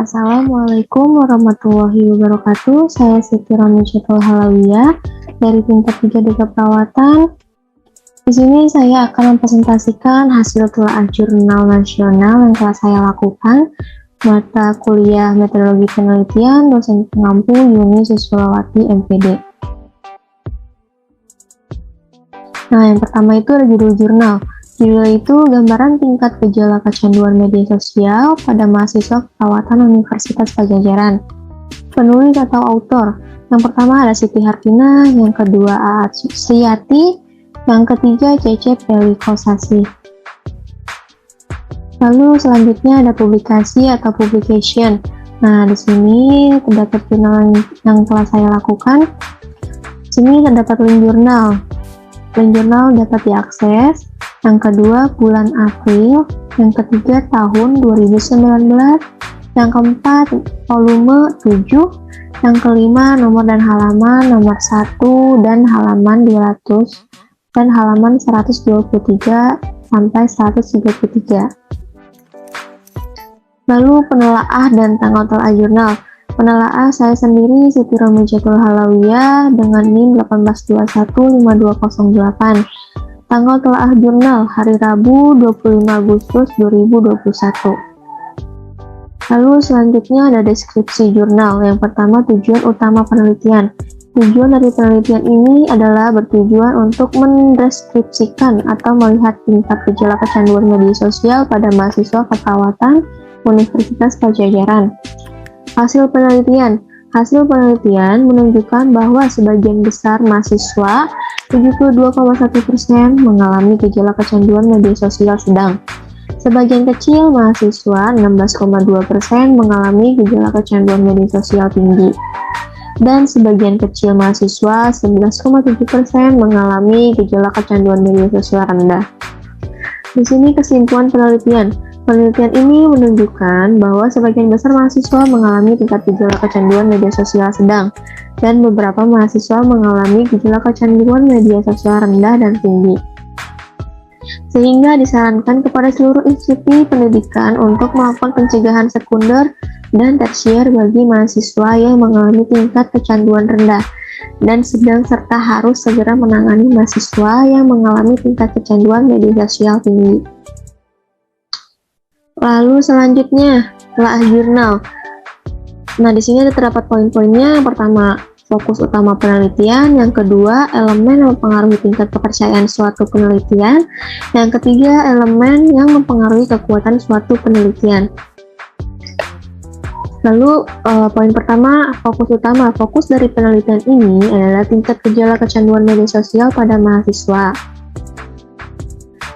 Assalamualaikum warahmatullahi wabarakatuh. Saya Siti Ramicatul Halawiyah dari tingkat 3 Dega Perawatan. Di sini saya akan mempresentasikan hasil telaah jurnal nasional yang telah saya lakukan mata kuliah metodologi penelitian dosen pengampu Yuni Suswalawati MPD. Nah, yang pertama itu ada judul jurnal. Judul itu gambaran tingkat gejala kecanduan media sosial pada mahasiswa keperawatan Universitas Padjadjaran. Penulis atau autor, yang pertama ada Siti Hartina, yang kedua Aat Siyati, yang ketiga Cece Pelikosasi. Lalu selanjutnya ada publikasi atau publication. Nah, di sini terdapat jurnal yang telah saya lakukan. Di sini terdapat link jurnal. Link jurnal dapat diakses. Yang kedua bulan April, yang ketiga tahun 2019, yang keempat volume 7, yang kelima nomor dan halaman nomor 1 dan halaman 200 dan halaman 123 sampai 133. Lalu penelaah dan tanggal telaah jurnal. Penelaah saya sendiri Siti Ramicatul Halawiyah dengan NIM 182152008. Tanggal telaah jurnal hari Rabu 25 Agustus 2021. Lalu selanjutnya ada deskripsi jurnal. Yang pertama tujuan utama penelitian. Tujuan dari penelitian ini adalah bertujuan untuk mendeskripsikan atau melihat tingkat gejala kecanduan media sosial pada mahasiswa keperawatan Universitas Padjadjaran. Hasil penelitian. Hasil penelitian menunjukkan bahwa sebagian besar mahasiswa 72,1% mengalami gejala kecanduan media sosial sedang. Sebagian kecil mahasiswa 16,2% mengalami gejala kecanduan media sosial tinggi. Dan sebagian kecil mahasiswa 11,7% mengalami gejala kecanduan media sosial rendah. Di sini kesimpulan penelitian. Penelitian ini menunjukkan bahwa sebagian besar mahasiswa mengalami tingkat gejala kecanduan media sosial sedang, dan beberapa mahasiswa mengalami gejala kecanduan media sosial rendah dan tinggi. Sehingga disarankan kepada seluruh institusi pendidikan untuk melakukan pencegahan sekunder dan tersier bagi mahasiswa yang mengalami tingkat kecanduan rendah dan sedang, serta harus segera menangani mahasiswa yang mengalami tingkat kecanduan media sosial tinggi. Lalu selanjutnya, telaah jurnal. Nah, di sini ada terdapat poin-poinnya. Yang pertama, fokus utama penelitian. Yang kedua, elemen yang mempengaruhi tingkat kepercayaan suatu penelitian. Yang ketiga, elemen yang mempengaruhi kekuatan suatu penelitian. Lalu, poin pertama, fokus utama. Fokus dari penelitian ini adalah tingkat gejala kecanduan media sosial pada mahasiswa.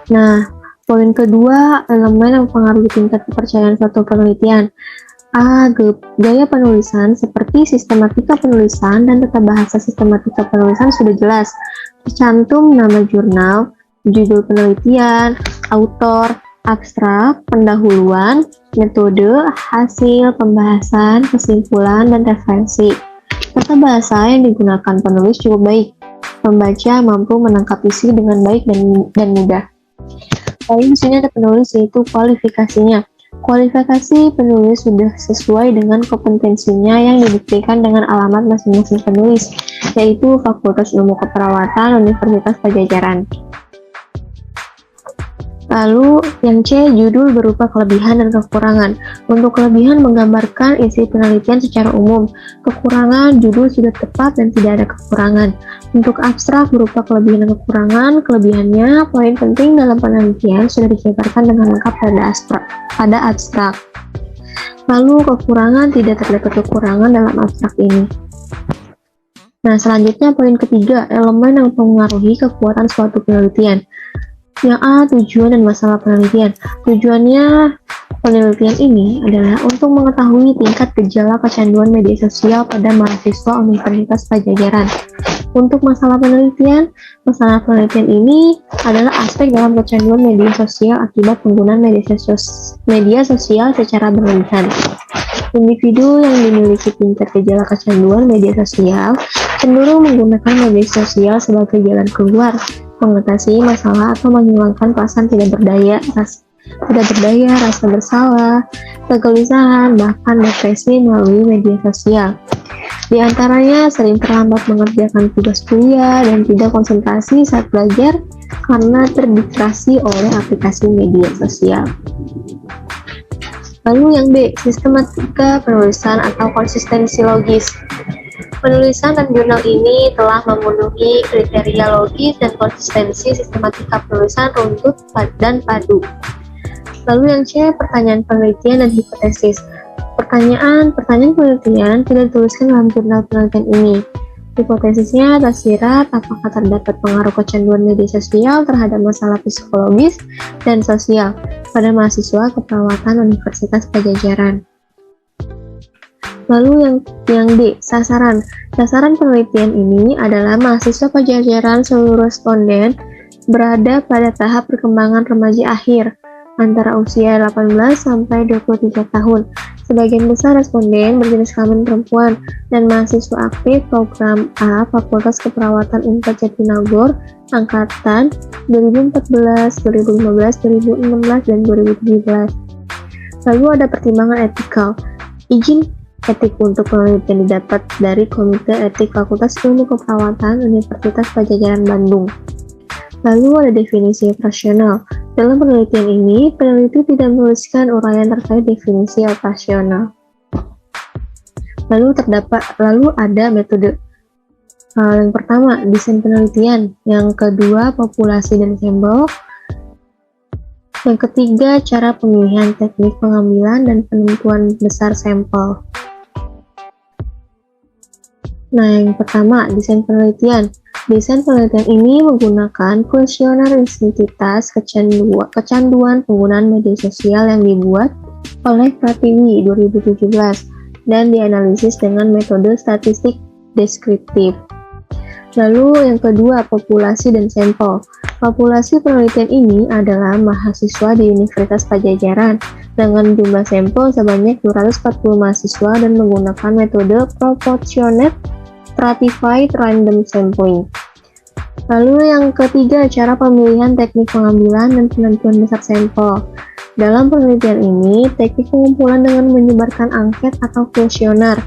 Nah, poin kedua, elemen yang mempengaruhi tingkat kepercayaan suatu penelitian. A. Gaya penulisan seperti sistematika penulisan dan tata bahasa sistematika penulisan sudah jelas. Tercantum nama jurnal, judul penelitian, autor, abstrak, pendahuluan, metode, hasil, pembahasan, kesimpulan, dan referensi. Tata bahasa yang digunakan penulis cukup baik. Pembaca mampu menangkap isi dengan baik dan mudah. Lalu di sini ada penulis, yaitu kualifikasinya. Kualifikasi penulis sudah sesuai dengan kompetensinya yang dibuktikan dengan alamat masing-masing penulis, yaitu Fakultas Ilmu Keperawatan Universitas Padjadjaran. Lalu yang C, judul berupa kelebihan dan kekurangan. Untuk kelebihan menggambarkan isi penelitian secara umum. Kekurangan, judul sudah tepat dan tidak ada kekurangan. Untuk abstrak berupa kelebihan dan kekurangan, kelebihannya, poin penting dalam penelitian sudah dijabarkan dengan lengkap pada abstrak. Lalu kekurangan, tidak terdapat kekurangan dalam abstrak ini. Nah, selanjutnya poin ketiga, elemen yang mempengaruhi kekuatan suatu penelitian. Yang A, tujuan dan masalah penelitian. Tujuannya penelitian ini adalah untuk mengetahui tingkat gejala kecanduan media sosial pada mahasiswa Universitas Padjadjaran. Untuk masalah penelitian ini adalah aspek dalam kecanduan media sosial akibat penggunaan media sosial secara berlebihan. Individu yang dimiliki tingkat gejala kecanduan media sosial cenderung menggunakan media sosial sebagai jalan keluar, mengatasi masalah atau menghilangkan perasaan tidak berdaya tidak berdaya, rasa bersalah, kegelisahan, bahkan depresi melalui media sosial. Di antaranya sering terlambat mengerjakan tugas kuliah dan tidak konsentrasi saat belajar karena terdistraksi oleh aplikasi media sosial. Lalu yang B, sistematika penulisan atau konsistensi logis. Penulisan dan jurnal ini telah memenuhi kriteria logis dan konsistensi sistematika penulisan runtut dan padu. Lalu yang C, pertanyaan penelitian dan hipotesis. Pertanyaan penelitian tidak dituliskan dalam jurnal penelitian ini. Hipotesisnya tersirat apakah terdapat pengaruh kecanduan media sosial terhadap masalah psikologis dan sosial pada mahasiswa keperawatan Universitas Padjadjaran. Lalu yang D, sasaran. Sasaran penelitian ini adalah mahasiswa Padjadjaran seluruh responden berada pada tahap perkembangan remaja akhir antara usia 18 sampai 23 tahun. Sebagian besar responden berjenis kelamin perempuan dan mahasiswa aktif program A Fakultas Keperawatan Unpad Jatinangor angkatan 2014, 2015, 2016, dan 2017. Lalu ada pertimbangan etikal. Izin etik untuk penelitian didapat dari Komite Etik Fakultas Ilmu Keperawatan Universitas Padjadjaran Bandung. Lalu ada definisi operasional. Dalam penelitian ini, peneliti tidak menuliskan uraian terkait definisi operasional. Lalu ada metode. Yang pertama, desain penelitian. Yang kedua, populasi dan sampel. Yang ketiga, cara pemilihan teknik pengambilan dan penentuan besar sampel. Nah, yang pertama, desain penelitian. Desain penelitian ini menggunakan kuesioner identitas kecanduan penggunaan media sosial yang dibuat oleh Pratiwi 2017 dan dianalisis dengan metode statistik deskriptif. Lalu yang kedua, populasi dan sampel. Populasi penelitian ini adalah mahasiswa di Universitas Padjadjaran dengan jumlah sampel sebanyak 240 mahasiswa dan menggunakan metode proportionate stratified random sampling. Lalu yang ketiga, cara pemilihan teknik pengambilan dan penentuan besar sampel. Dalam penelitian ini, teknik pengumpulan dengan menyebarkan angket atau kuesioner.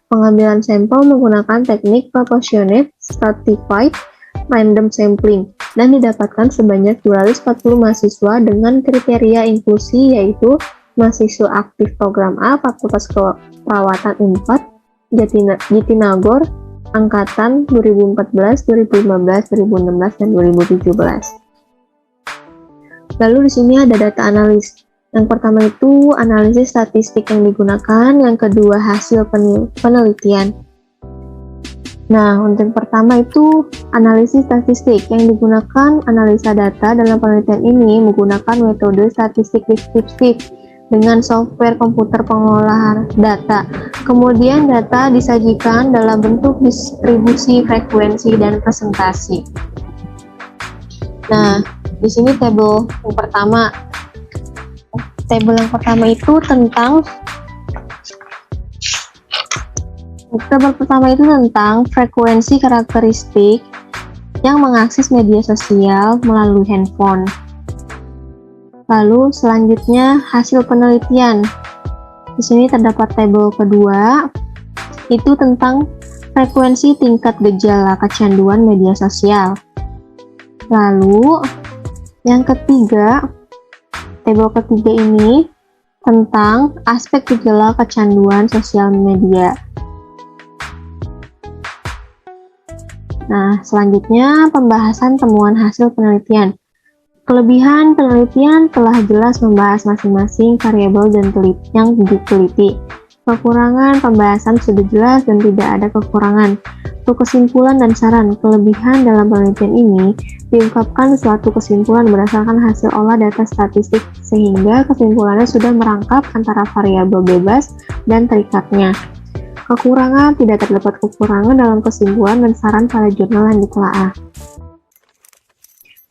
Pengambilan sampel menggunakan teknik proportionate stratified random sampling dan didapatkan sebanyak 240 mahasiswa dengan kriteria inklusi yaitu mahasiswa aktif program A Fakultas Keperawatan Unpad Jatinangor angkatan 2014, 2015, 2016, dan 2017. Lalu di sini ada data analis. Yang pertama itu analisis statistik yang digunakan, yang kedua hasil penelitian. Nah, untuk yang pertama itu analisis statistik yang digunakan analisa data dalam penelitian ini menggunakan metode statistik deskriptif dengan software komputer pengolahan data. Kemudian data disajikan dalam bentuk distribusi, frekuensi, dan presentasi. Nah, di sini tabel yang pertama. Tabel yang pertama itu tentang frekuensi karakteristik yang mengakses media sosial melalui handphone. Lalu selanjutnya hasil penelitian. Di sini terdapat tabel kedua, itu tentang frekuensi tingkat gejala kecanduan media sosial. Lalu yang ketiga, tabel ketiga ini tentang aspek gejala kecanduan sosial media. Nah, selanjutnya pembahasan temuan hasil penelitian. Kelebihan penelitian telah jelas membahas masing-masing variabel dan yang diteliti. Kekurangan pembahasan sudah jelas dan tidak ada kekurangan. Untuk kesimpulan dan saran, kelebihan dalam penelitian ini diungkapkan suatu kesimpulan berdasarkan hasil olah data statistik sehingga kesimpulannya sudah merangkap antara variabel bebas dan terikatnya. Kekurangan, tidak terdapat kekurangan dalam kesimpulan dan saran pada jurnal yang ditelaah.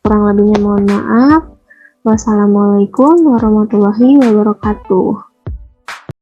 Kurang lebihnya mohon maaf. Wassalamualaikum warahmatullahi wabarakatuh.